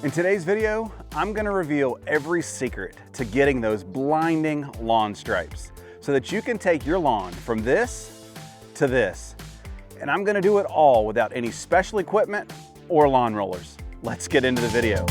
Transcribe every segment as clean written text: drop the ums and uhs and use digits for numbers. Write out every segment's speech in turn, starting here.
In today's video, I'm gonna reveal every secret to getting those blinding lawn stripes so that you can take your lawn from this to this. And I'm gonna do it all without any special equipment or lawn rollers. Let's get into the video.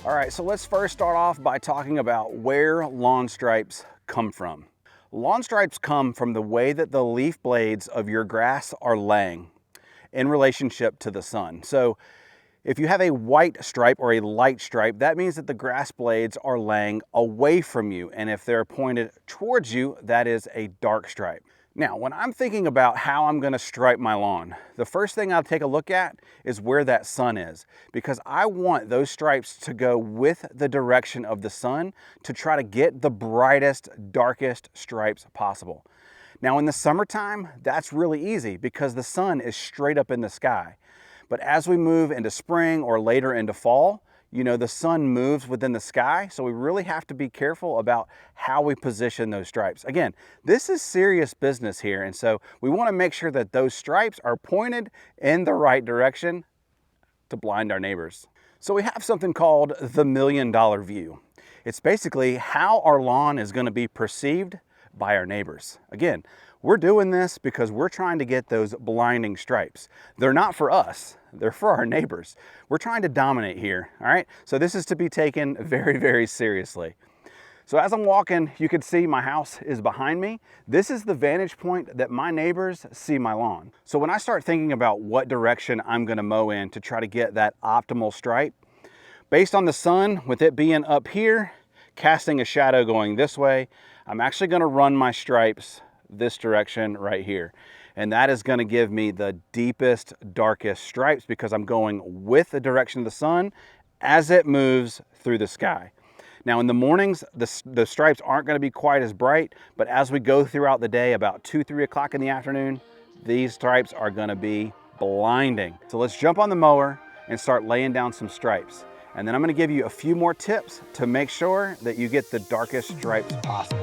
All right, so let's first start off by talking about where lawn stripes come from. Lawn stripes come from the way that the leaf blades of your grass are laying in relationship to the sun. So if you have a white stripe or a light stripe, that means that the grass blades are laying away from you. And if they're pointed towards you, that is a dark stripe. Now, when I'm thinking about how I'm gonna stripe my lawn, the first thing I'll take a look at is where that sun is, because I want those stripes to go with the direction of the sun to try to get the brightest, darkest stripes possible. Now, in the summertime, that's really easy because the sun is straight up in the sky. But as we move into spring or later into fall, you know, the sun moves within the sky, so we really have to be careful about how we position those stripes. Again, this is serious business here, and so we want to make sure that those stripes are pointed in the right direction to blind our neighbors. So we have something called the $1 million view. It's basically how our lawn is going to be perceived by our neighbors. Again, we're doing this because we're trying to get those blinding stripes. They're not for us, they're for our neighbors. We're trying to dominate here, all right? So this is to be taken very, very seriously. So as I'm walking, you can see my house is behind me. This is the vantage point that my neighbors see my lawn. So when I start thinking about what direction I'm gonna mow in to try to get that optimal stripe, based on the sun, with it being up here, casting a shadow going this way, I'm actually gonna run my stripes this direction right here. And that is gonna give me the deepest, darkest stripes because I'm going with the direction of the sun as it moves through the sky. Now in the mornings, the stripes aren't gonna be quite as bright, but as we go throughout the day, about 2, 3 o'clock in the afternoon, these stripes are gonna be blinding. So let's jump on the mower and start laying down some stripes. And then I'm gonna give you a few more tips to make sure that you get the darkest stripes possible.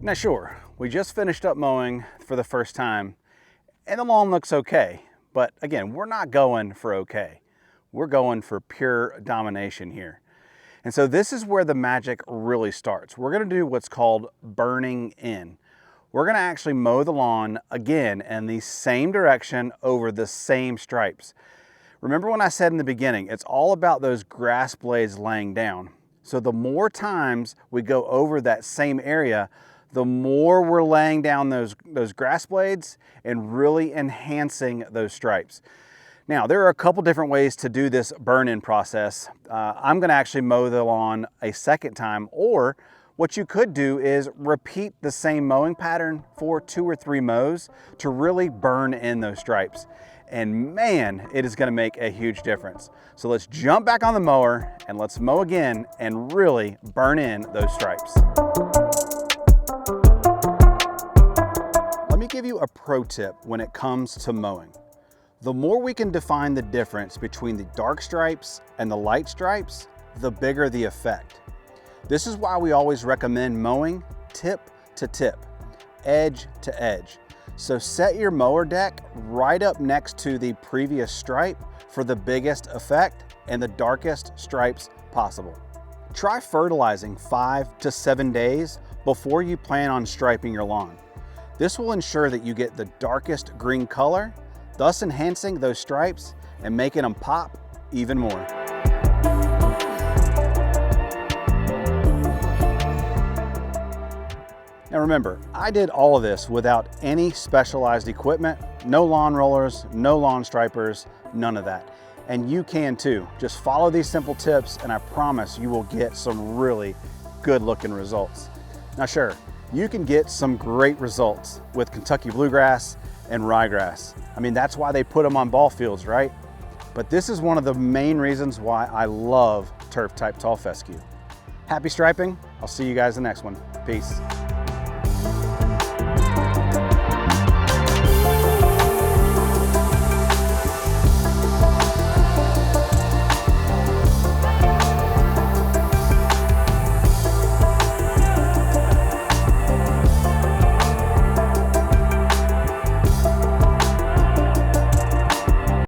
Now sure, we just finished up mowing for the first time and the lawn looks okay, but again, we're not going for okay. We're going for pure domination here. And so this is where the magic really starts. We're gonna do what's called burning in. We're gonna actually mow the lawn again in the same direction over the same stripes. Remember when I said in the beginning, it's all about those grass blades laying down. So the more times we go over that same area, the more we're laying down those grass blades and really enhancing those stripes. Now, there are a couple different ways to do this burn-in process. I'm gonna actually mow the lawn a second time, or what you could do is repeat the same mowing pattern for 2 or 3 mows to really burn in those stripes. And man, it is gonna make a huge difference. So let's jump back on the mower and let's mow again and really burn in those stripes. Let me give you a pro tip when it comes to mowing. The more we can define the difference between the dark stripes and the light stripes, the bigger the effect. This is why we always recommend mowing tip to tip, edge to edge. So set your mower deck right up next to the previous stripe for the biggest effect and the darkest stripes possible. Try fertilizing 5 to 7 days before you plan on striping your lawn. This will ensure that you get the darkest green color, thus enhancing those stripes and making them pop even more. Now remember, I did all of this without any specialized equipment, no lawn rollers, no lawn stripers, none of that. And you can too. Just follow these simple tips and I promise you will get some really good looking results. Now sure, you can get some great results with Kentucky bluegrass and ryegrass. I mean, that's why they put them on ball fields, right? But this is one of the main reasons why I love turf type tall fescue. Happy striping. I'll see you guys in the next one. Peace.